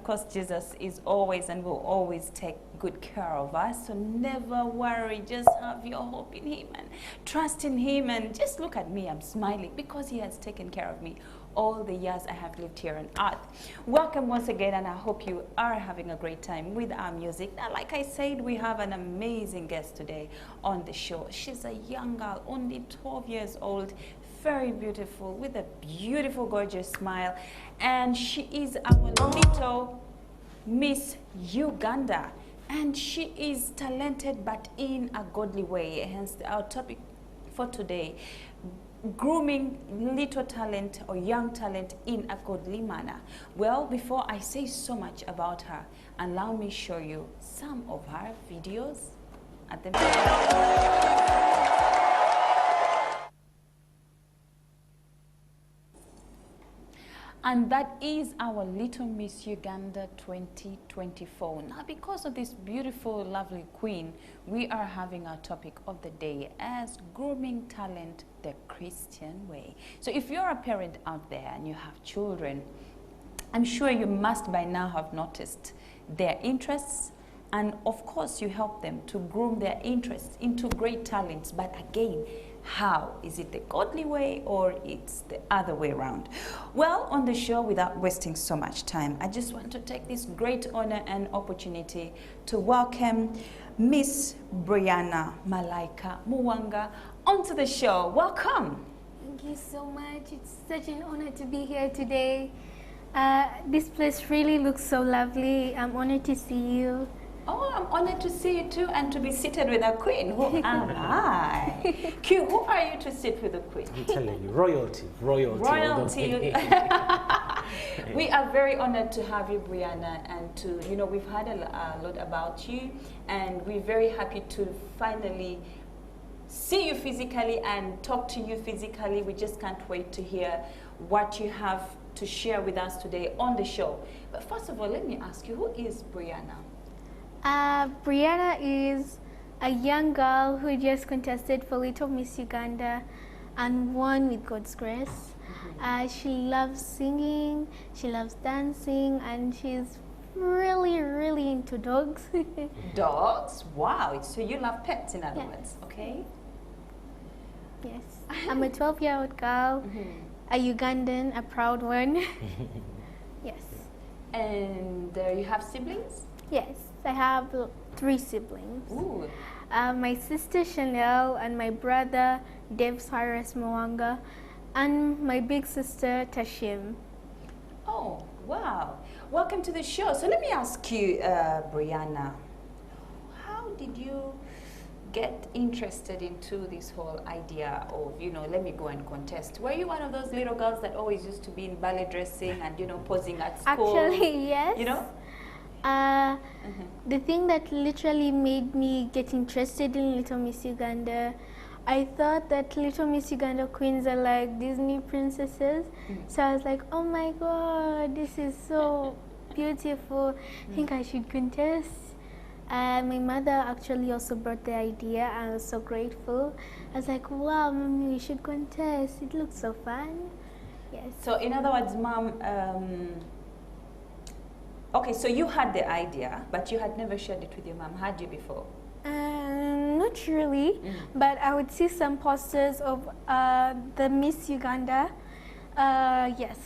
course, Jesus is always and will always take good care of us. So never worry. Just have your hope in Him and trust in Him. And just look at me. I'm smiling because He has taken care of me all the years I have lived here on earth. Welcome once again, and I hope you are having a great time with our music. Now, like I said, we have an amazing guest today on the show. She's a young girl, only 12 years old, very beautiful, with a beautiful, gorgeous smile. And she is our little Miss Uganda. And she is talented, but in a godly way. Hence our topic for today, grooming little talent or young talent in a godly manner. Well, before I say so much about her, allow me show you some of her videos at the And that is our little Miss Uganda 2024. Now, because of this beautiful, lovely queen, we are having our topic of the day as grooming talent the Christian way. So if you're a parent out there and you have children, I'm sure you must by now have noticed their interests, and of course you help them to groom their interests into great talents. But again, how? Is it the godly way or it's the other way around? Well, on the show, without wasting so much time, I just want to take this great honor and opportunity to welcome Miss Brianna Malaika Muwanga onto the show. Welcome. Thank you so much. It's such an honor to be here today. This place really looks so lovely. I'm honored to see you. Oh, I'm honored to see you too, and to be seated with a queen. Who am I? Q, who are you to sit with a queen? I'm telling you, royalty. Royalty. We are very honored to have you, Brianna, and to, you know, we've heard a lot about you, and we're very happy to finally see you physically and talk to you physically. We just can't wait to hear what you have to share with us today on the show. But first of all, let me ask you, who is Brianna? Brianna is a young girl who just contested for Little Miss Uganda and won with God's grace. She loves singing, she loves dancing, and she's really, really into dogs. Dogs? Wow. So you love pets, in other words, okay? Yes. I'm a 12-year-old girl, a Ugandan, a proud one. Yes. And you have siblings? Yes. I have 3 siblings. Ooh. My sister Chanel and my brother Dave Cyrus Mwanga and my big sister Tashim. Oh, wow. Welcome to the show. So let me ask you, Brianna, how did you get interested into this whole idea of, you know, let me go and contest? Were you one of those little girls that always used to be in ballet dressing and, you know, posing at school? Actually, yes. You know? The thing that literally made me get interested in Little Miss Uganda, I thought that Little Miss Uganda queens are like Disney princesses. So I was like, oh my God, this is so beautiful. I think I should contest. My mother actually also brought the idea, and I was so grateful. I was like, wow, Mommy, we should contest. It looks so fun. Yes. So in other words, Mom, okay, so you had the idea, but you had never shared it with your mom, had you before? Not really, but I would see some posters of the Miss Uganda. Yes.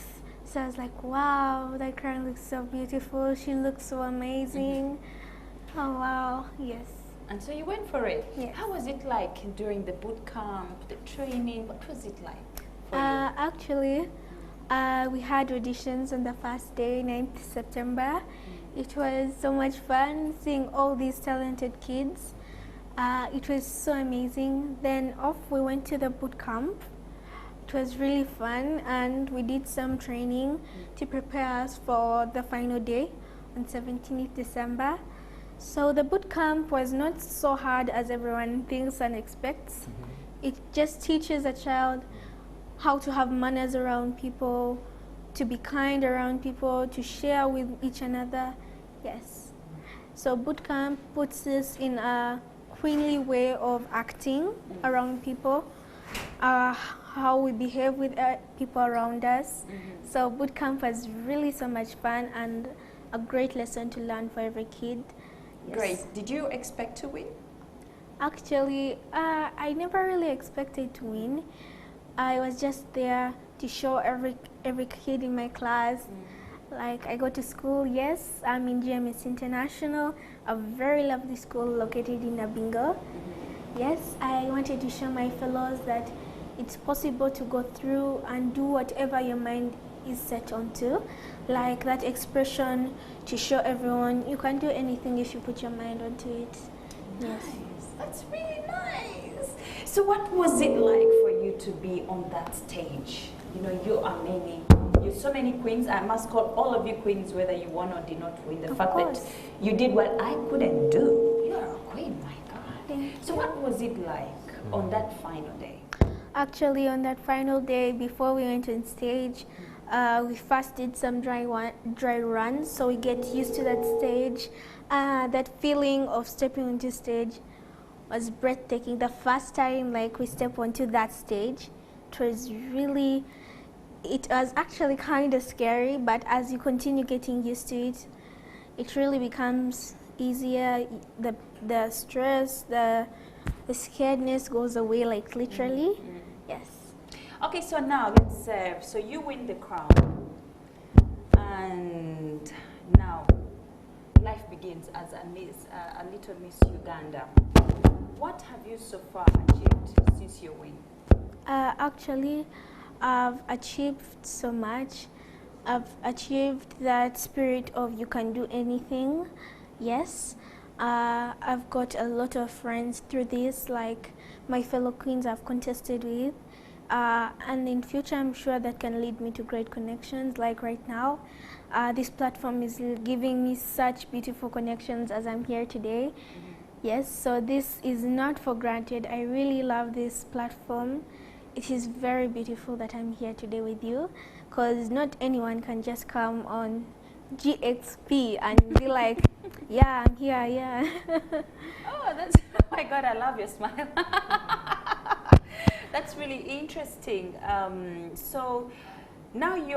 So I was like, wow, that girl looks so beautiful. She looks so amazing. Oh, wow, yes. And so you went for it. Yes. How was it like during the boot camp, the training? What was it like for you? Actually, we had auditions on the first day, 9th September. It was so much fun seeing all these talented kids. It was so amazing. Then off we went to the boot camp. It was really fun, and we did some training to prepare us for the final day on 17th December. So the boot camp was not so hard as everyone thinks and expects. It just teaches a child how to have manners around people, to be kind around people, to share with each another. Yes. So boot camp puts us in a queenly way of acting around people, how we behave with people around us. So boot camp was really so much fun, and a great lesson to learn for every kid. Yes. Great. Did you expect to win? Actually, I never really expected to win. I was just there to show every kid in my class. Like, I go to school, yes, I'm in GMS International, a very lovely school located in Abingo. Yes, I wanted to show my fellows that it's possible to go through and do whatever your mind is set onto. Like that expression to show everyone you can do anything if you put your mind onto it. Yes. Nice. That's really nice. So what was it like for you to be on that stage? You know, you are you're so many queens. I must call all of you queens whether you won or did not win. The fact that you did what I couldn't do. You're a queen, my God. So what was it like on that final day? Actually, on that final day, before we went on stage, we first did some dry runs, so we get used to that stage. That feeling of stepping onto stage was breathtaking. The first time, like, we step onto that stage, it was actually kind of scary, but as you continue getting used to it, it really becomes easier. The stress, the scaredness goes away, like, literally. Yes. Okay, so now let's say, so you win the crown, and now life begins as a little Miss Uganda. What have you so far achieved since your win? Actually, I've achieved so much. I've achieved that spirit of you can do anything. Yes. I've got a lot of friends through this, like my fellow queens I've contested with. And in future, I'm sure that can lead me to great connections. Like right now, this platform is giving me such beautiful connections as I'm here today. Yes, so this is not for granted. I really love this platform. It is very beautiful that I'm here today with you, because not anyone can just come on GXP and be like, yeah, I'm here, yeah. Oh, my God, I love your smile. That's really interesting. So now you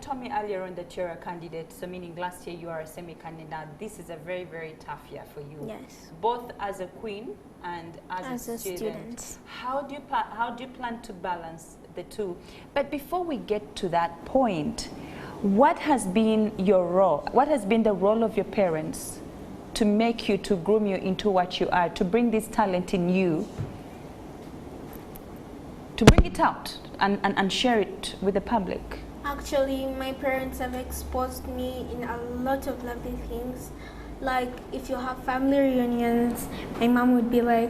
told me earlier on that you're a candidate, so meaning last year you are a semi-candidate. This is a very, very tough year for you. Yes. Both as a queen and as a student. How do you plan to balance the two? But before we get to that point, what has been your role? What has been the role of your parents to make you, to groom you into what you are, to bring this talent in you, to bring it out and share it with the public? Actually, my parents have exposed me in a lot of lovely things. Like, if you have family reunions, my mom would be like,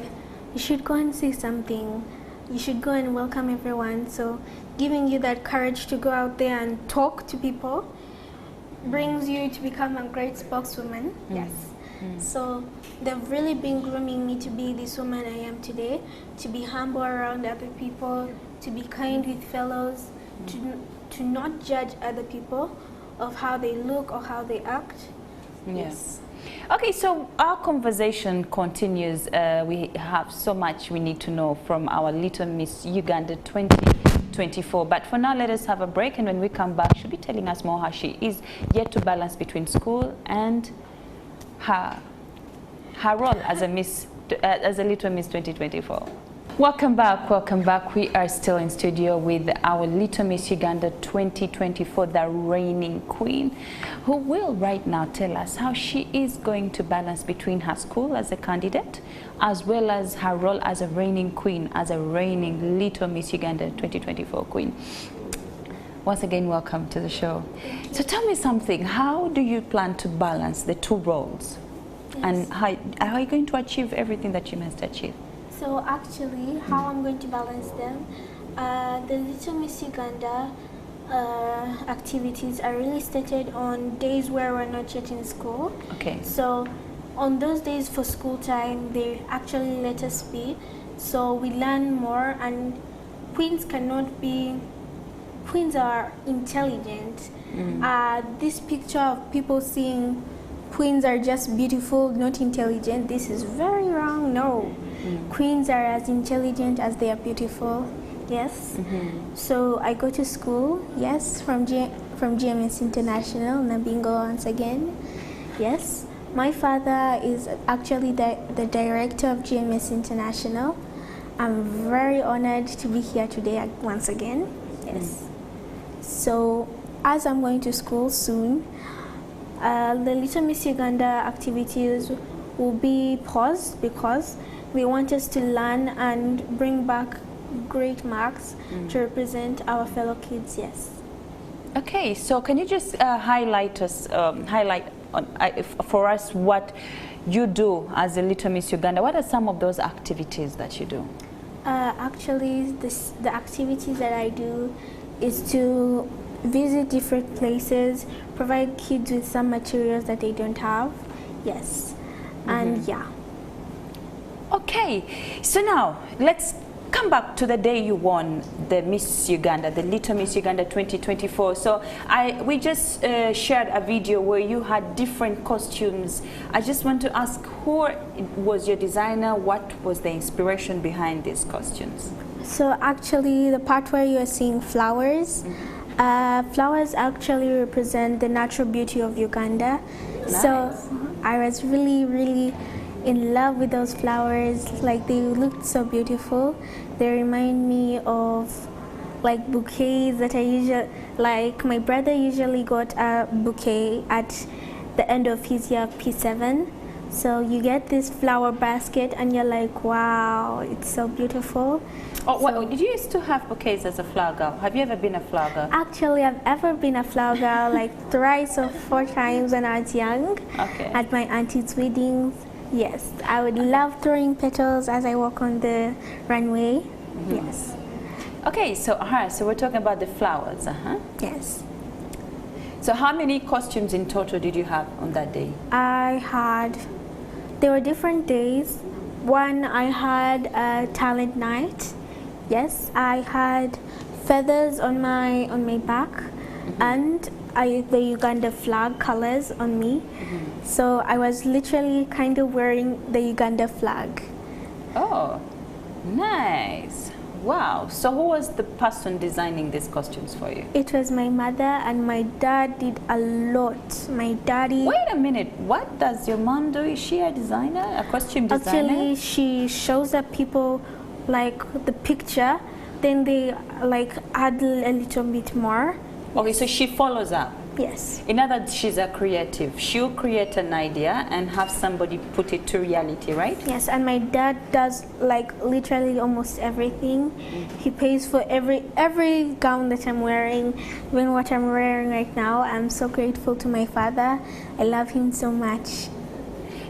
you should go and say something. You should go and welcome everyone. So giving you that courage to go out there and talk to people brings you to become a great spokeswoman. Yes. So they've really been grooming me to be this woman I am today, to be humble around other people, to be kind with fellows, to not judge other people of how they look or how they act. Yes. Okay, so our conversation continues. We have so much we need to know from our little Miss Uganda 2024. But for now, let us have a break, and when we come back, she'll be telling us more how she is yet to balance between school and her role as a little Miss 2024. Welcome back, welcome back. We are still in studio with our little Miss Uganda 2024, the reigning queen, who will right now tell us how she is going to balance between her school as a candidate, as well as her role as a reigning queen, as a reigning little Miss Uganda 2024 queen. Once again, welcome to the show. So tell me something, how do you plan to balance the two roles? Yes. And how are you going to achieve everything that you must achieve? So actually, how I'm going to balance them, the Little Miss Uganda activities are really stated on days where we're not yet in school. Okay. So on those days for school time, they actually let us be. So we learn more, and queens are intelligent. This picture of people seeing queens are just beautiful, not intelligent, this is very wrong. No. Queens are as intelligent as they are beautiful. Yes. So I go to school, yes, from from GMS International, Nabingo once again. Yes, my father is actually the director of GMS International. I'm very honored to be here today once again. Yes. So, as I'm going to school soon, the Little Miss Uganda activities will be paused because we want us to learn and bring back great marks to represent our fellow kids. Yes. Okay, so can you just highlight for us what you do as a Little Miss Uganda? What are some of those activities that you do? Actually, the activities that I do is to visit different places, provide kids with some materials that they don't have. Yes. And yeah. Okay, so now let's come back to the day you won the Miss Uganda, the Little Miss Uganda 2024. So we just shared a video where you had different costumes. I just want to ask, who was your designer? What was the inspiration behind these costumes? So actually, the part where you are seeing flowers, flowers actually represent the natural beauty of Uganda. Nice. So I was really in love with those flowers. Like, they looked so beautiful. They remind me of like bouquets that I usually, like my brother usually got a bouquet at the end of his year P7. So you get this flower basket and you're like, wow, it's so beautiful. Oh, so, did you used to have bouquets as a flower girl? Have you ever been a flower girl? Actually, I've ever been a flower girl like 3 or 4 times when I was young. Okay. At my auntie's weddings. Yes, I would love throwing petals as I walk on the runway. Yes. Okay, so so we're talking about the flowers. Yes. So how many costumes in total did you have on that day? There were different days. One, I had a talent night. Yes, I had feathers on my back, and the Uganda flag colors on me. So I was literally kind of wearing the Uganda flag. Oh, nice. Wow. So who was the person designing these costumes for you? It was my mother, and my dad did a lot. My daddy... Wait a minute. What does your mom do? Is she a designer, a costume designer? Actually, she shows up people like the picture, then they like add a little bit more. Okay, so she follows up. Yes. In other words, she's a creative. She'll create an idea and have somebody put it to reality, right? Yes, and my dad does like literally almost everything. He pays for every gown that I'm wearing, even what I'm wearing right now. I'm so grateful to my father. I love him so much.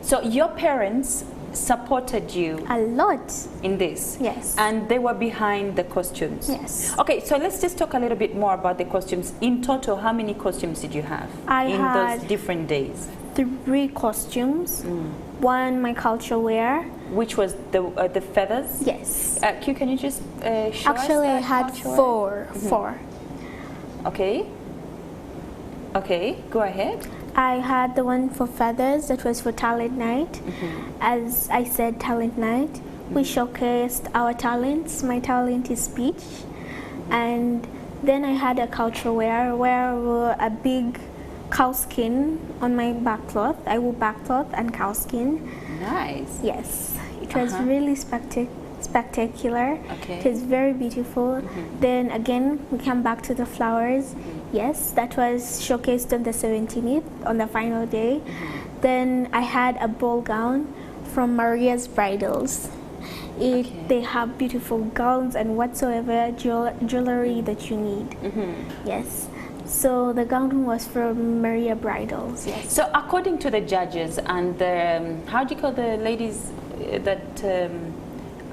So your parents supported you a lot in this? Yes. And they were behind the costumes? Yes. Okay, so let's just talk a little bit more about the costumes. In total, how many costumes did you have in those different days? 3 costumes. One, my cultural wear. Which was the feathers? Yes. Q, can you just show us? Actually, I had 4. 4. Okay. Okay, go ahead. I had the one for feathers, that was for talent night. As I said, talent night. We showcased our talents. My talent is speech. And then I had a cultural wear where a big cow skin on my back cloth. I wore back cloth and cow skin. Nice. Yes. It was really spectacular. Okay. It was very beautiful. Then again, we come back to the flowers. Yes, that was showcased on the 17th, on the final day. Then I had a ball gown from Maria's Bridals. They have beautiful gowns and whatsoever jewelry that you need. Yes. So the gown was from Maria Bridals. Yes. So according to the judges and the, how do you call the ladies that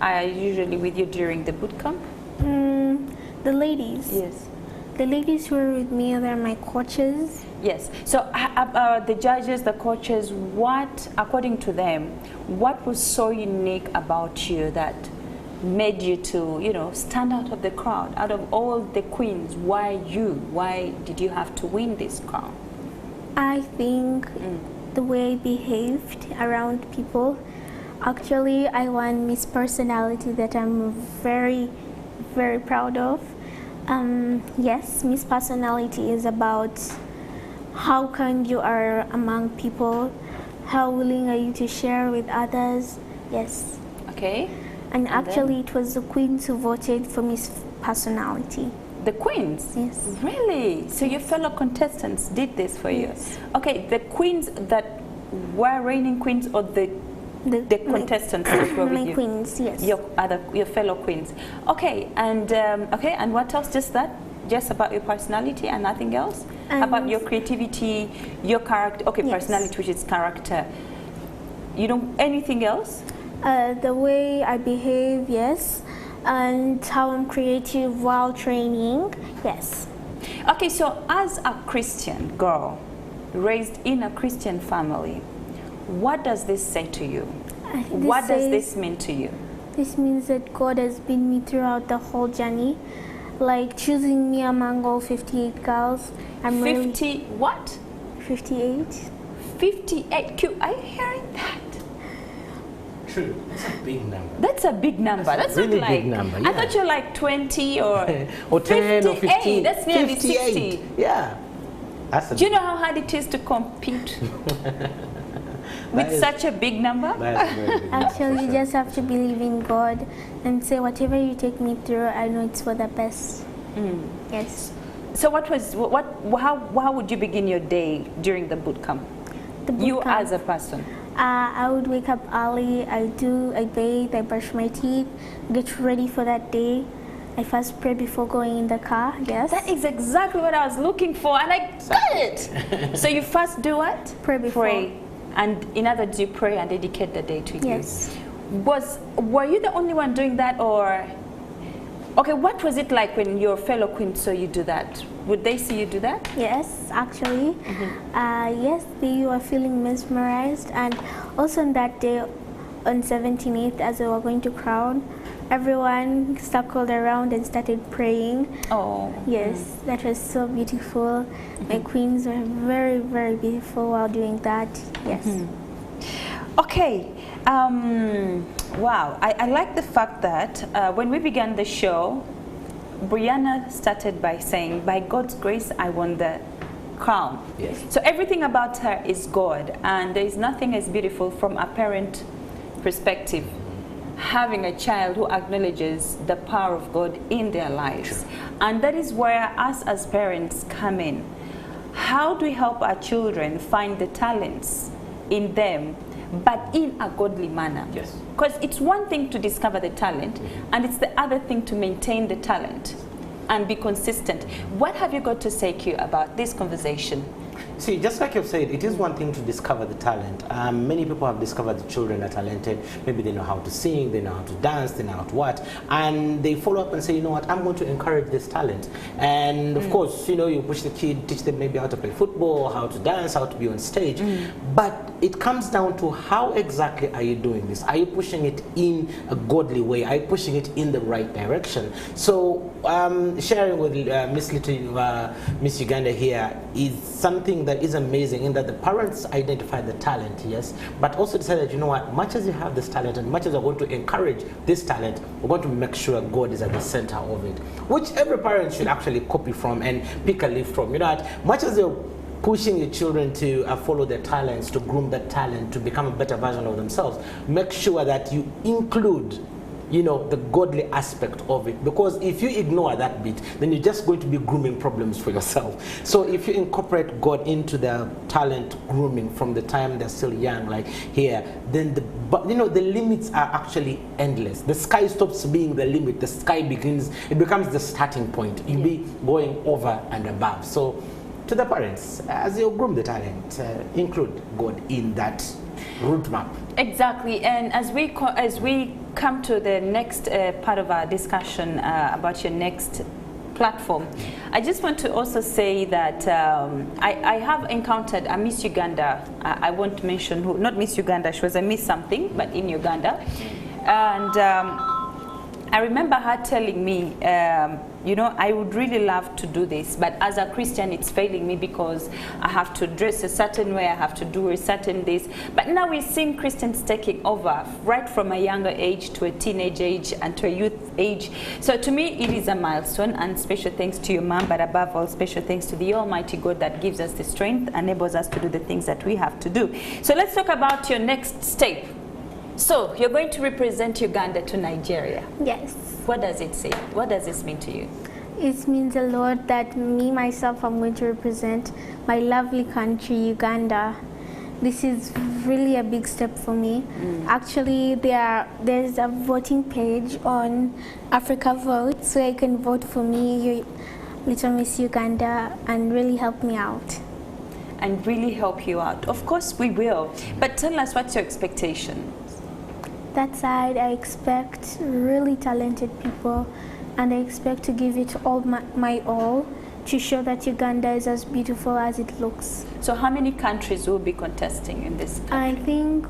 are usually with you during the boot camp? The ladies. Yes. The ladies who were with me, they're my coaches. Yes. So the judges, the coaches, what, according to them, what was so unique about you that made you to, you know, stand out of the crowd, out of all the queens? Why you? Why did you have to win this crown? I think the way I behaved around people. Actually, I won Miss Personality that I'm very, very proud of. Yes, Miss Personality is about how kind you are among people, how willing are you to share with others. Yes. Okay. And actually, it was the queens who voted for Miss Personality. The queens? Yes. Really? So your fellow contestants did this for you? Yes. Okay, the queens that were reigning queens, or the contestants that were with my you? queens, yes. Your fellow queens. Okay, and and what else? Just that? Just about your personality and nothing else? About your creativity, your character? Okay, yes. Personality, which is character. You don't, anything else? The way I behave, yes. And how I'm creative while training, yes. Okay, so as a Christian girl, raised in a Christian family, what does this say to you? What does this mean to you? This means that God has been me throughout the whole journey, like choosing me among all 58 girls. I'm 50 really, what? 58. 58. Q, are you hearing that? True. That's a big number. That's a big number. That's really not like, big number. Yeah. I thought you're like 20 or 10 or 15. That's nearly 58. 60. Yeah. That's a Do you know how hard it is to compete with such a big number? That is a very big number, Actually, for you sure. just have to believe in God and say, whatever you take me through, I know it's for the best. Yes. So how would you begin your day during the boot camp? You as a person? I would wake up early, I bathe, I brush my teeth, get ready for that day. I first pray before going in the car, yes. That is exactly what I was looking for, and I got it. So you first do what? Pray before. Pray. And in other words, you pray and dedicate the day to you. Yes. Were you the only one doing that, or... Okay, what was it like when your fellow queens saw you do that? Would they see you do that? Yes, actually. Yes, they were feeling mesmerized. And also on that day, on 17th, as we were going to crown, everyone circled around and started praying. Oh. Yes, that was so beautiful. My queens were very, very beautiful while doing that. Yes. Okay. Wow, I like the fact that when we began the show, Brianna started by saying, by God's grace, I won the crown. Yes. So everything about her is God, and there is nothing as beautiful from a parent perspective, having a child who acknowledges the power of God in their lives. Sure. And that is where us as parents come in. How do we help our children find the talents in them, but in a godly manner? Yes. Because it's one thing to discover the talent, and it's the other thing to maintain the talent and be consistent. What have you got to say, Q, about this conversation? See, just like you've said, it is one thing to discover the talent. Many people have discovered the children are talented. Maybe they know how to sing, they know how to dance, they know how to what. And they follow up and say, you know what, I'm going to encourage this talent. And of course, you know, you push the kid, teach them maybe how to play football, how to dance, how to be on stage. But it comes down to how exactly are you doing this? Are you pushing it in a godly way? Are you pushing it in the right direction? So sharing with Miss Uganda here is something that is amazing, in that the parents identified the talent, yes, but also decided, you know what, much as you have this talent and much as we're going to encourage this talent, we're going to make sure God is at the center of it, which every parent should actually copy from and pick a leaf from. You know what, much as you're pushing your children to follow their talents, to groom that talent, to become a better version of themselves, make sure that you include, you know, the godly aspect of it, because if you ignore that bit, then you're just going to be grooming problems for yourself. So if you incorporate God into the talent grooming from the time they're still young, like here, then the limits are actually endless. The sky stops being the limit. The sky becomes the starting point. You'll be going over and above. So to the parents, as you groom the talent, include God in that route map. Exactly. And as we come to the next part of our discussion about your next platform, I just want to also say that I have encountered a Miss Uganda. I won't mention who, not Miss Uganda, she was a Miss something, but in Uganda. And I remember her telling me, you know, I would really love to do this, but as a Christian, it's failing me because I have to dress a certain way, I have to do a certain this. But now we're seeing Christians taking over, right from a younger age to a teenage age and to a youth age. So to me, it is a milestone, and special thanks to your mom, but above all, special thanks to the Almighty God that gives us the strength, enables us to do the things that we have to do. So let's talk about your next step. So you're going to represent Uganda to Nigeria. Yes. What does it say? What does this mean to you? It means a lot that me, myself, I'm going to represent my lovely country, Uganda. This is really a big step for me. Actually, there's a voting page on Africa Vote, so you can vote for me, Little Miss Uganda, and really help me out. And really help you out. Of course we will. But tell us, what's your expectation? That side, I expect really talented people, and I expect to give it all my all to show that Uganda is as beautiful as it looks. So how many countries will be contesting in this country? I think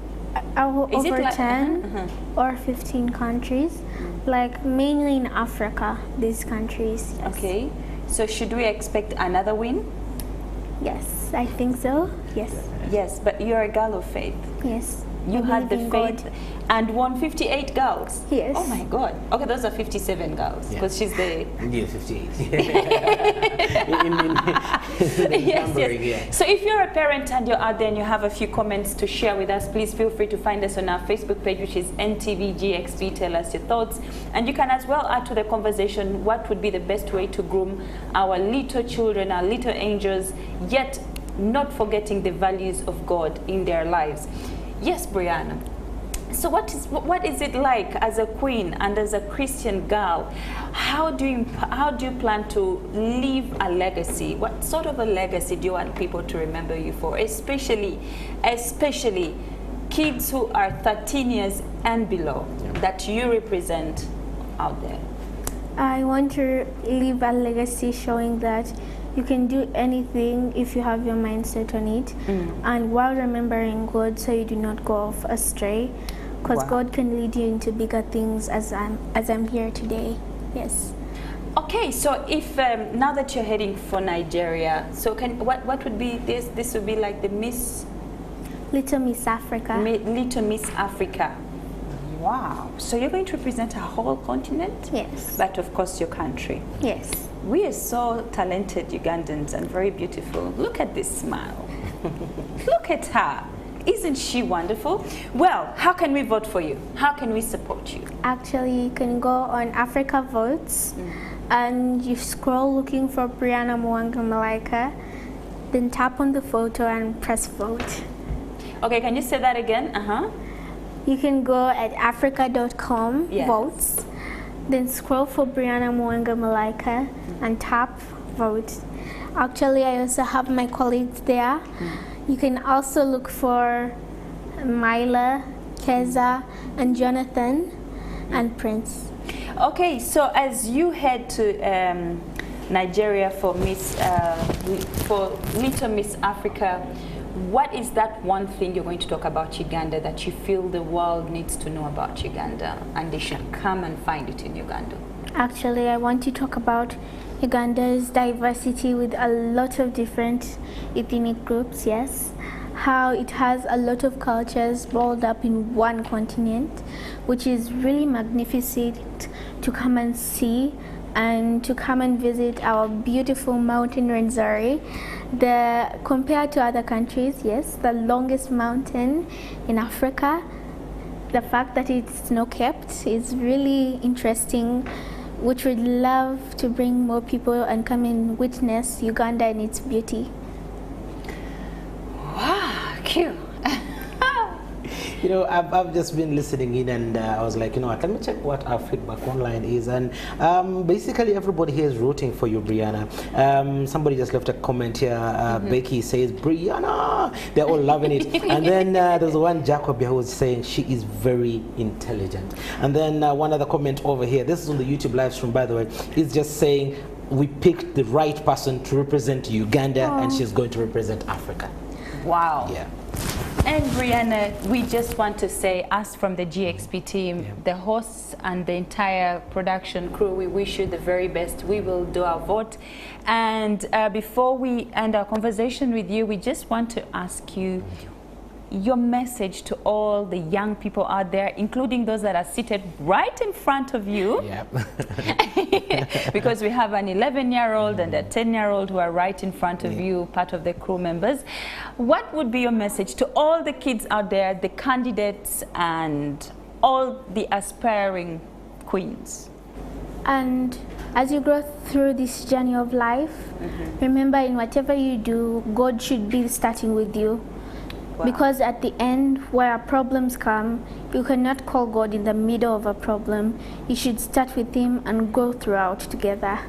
over 10 or 15 countries, like mainly in Africa, these countries. Yes. Okay, so should we expect another win? Yes, I think so. Yes. Yes, but you're a girl of faith. Yes. You had the faith and won 58 girls. Yes. Oh my God. Okay, those are 57 girls because she's the... Yeah, 58. Yes. So if you're a parent and you're out there and you have a few comments to share with us, please feel free to find us on our Facebook page, which is NTVGXP. Tell us your thoughts. And you can as well add to the conversation what would be the best way to groom our little children, our little angels, yet not forgetting the values of God in their lives. Yes, Brianna. So what is it like as a queen and as a Christian girl? How do you plan to leave a legacy? What sort of a legacy do you want people to remember you for? Especially kids who are 13 years and below that you represent out there. I want to leave a legacy showing that you can do anything if you have your mind set on it, and while remembering God, so you do not go off astray, because God can lead you into bigger things as I'm here today. Yes. Okay, so if now that you're heading for Nigeria, so what would be this? This would be like the Little Miss Africa. Little Miss Africa. Wow. So you're going to represent a whole continent? Yes. But of course your country. Yes. We are so talented Ugandans and very beautiful. Look at this smile. Look at her. Isn't she wonderful? Well, how can we vote for you? How can we support you? Actually, you can go on Africa Votes and you scroll looking for Brianna Mwanga Malaika, then tap on the photo and press vote. Okay, can you say that again? You can go at africa.com, votes, then scroll for Brianna Mwanga Malaika and tap vote. Actually, I also have my colleagues there. You can also look for Myla, Keza, and Jonathan, and Prince. Okay, so as you head to Nigeria for Little Miss Africa, what is that one thing you're going to talk about Uganda that you feel the world needs to know about Uganda and they should come and find it in Uganda? Actually, I want to talk about Uganda's diversity with a lot of different ethnic groups, yes. How it has a lot of cultures balled up in one continent, which is really magnificent to come and see and to come and visit our beautiful mountain Rwenzori. Compared to other countries, yes, the longest mountain in Africa. The fact that it's snow-capped is really interesting, which would love to bring more people and come and witness Uganda and its beauty. Wow, cute. You know, I've just been listening in and I was like, you know what, let me check what our feedback online is. And basically everybody here is rooting for you, Brianna. Somebody just left a comment here. Becky says, Brianna! They're all loving it. And then there's one Jacob here who was saying she is very intelligent. And then one other comment over here, this is on the YouTube live stream, by the way, is just saying we picked the right person to represent Uganda and she's going to represent Africa. Wow. Yeah. And Brianna, we just want to say, us from the GXP team, the hosts and the entire production crew, we wish you the very best. We will do our vote. And before we end our conversation with you, we just want to ask you your message to all the young people out there, including those that are seated right in front of you. Yep. Because we have an 11-year-old and a 10-year-old who are right in front of you, part of the crew members. What would be your message to all the kids out there, the candidates and all the aspiring queens? And as you go through this journey of life, remember, in whatever you do, God should be starting with you. Wow. Because at the end, where problems come, you cannot call God in the middle of a problem. You should start with Him and go throughout together.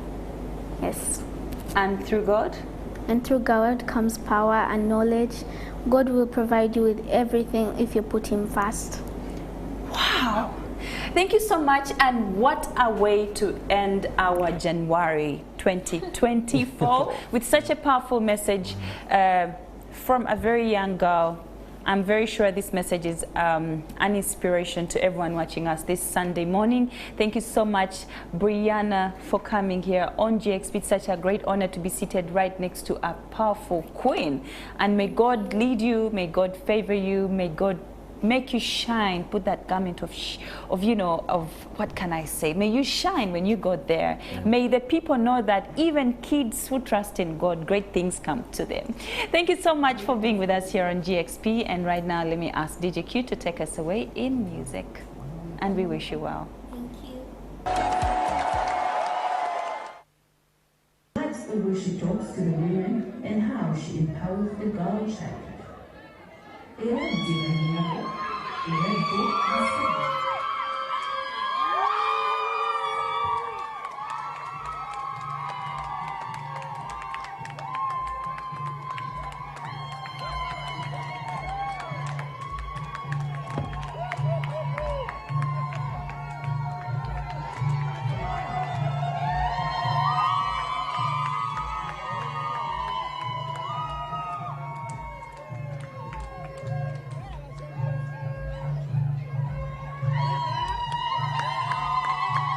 Yes. And through God? And through God comes power and knowledge. God will provide you with everything if you put Him first. Wow. Thank you so much, and what a way to end our January 2024 with such a powerful message from a very young girl. I'm very sure this message is an inspiration to everyone watching us this Sunday morning. Thank you so much, Brianna, for coming here on GXP. It's such a great honor to be seated right next to a powerful queen. And may God lead you, may God favor you, may God make you shine, put that garment of what can I say? May you shine when you go there. May the people know that even kids who trust in God, great things come to them. Thank you so much for being with us here on GXP. And right now, let me ask DJ Q to take us away in music. And we wish you well. Thank you. Next, the way she talks to the women and how she empowers the girl child.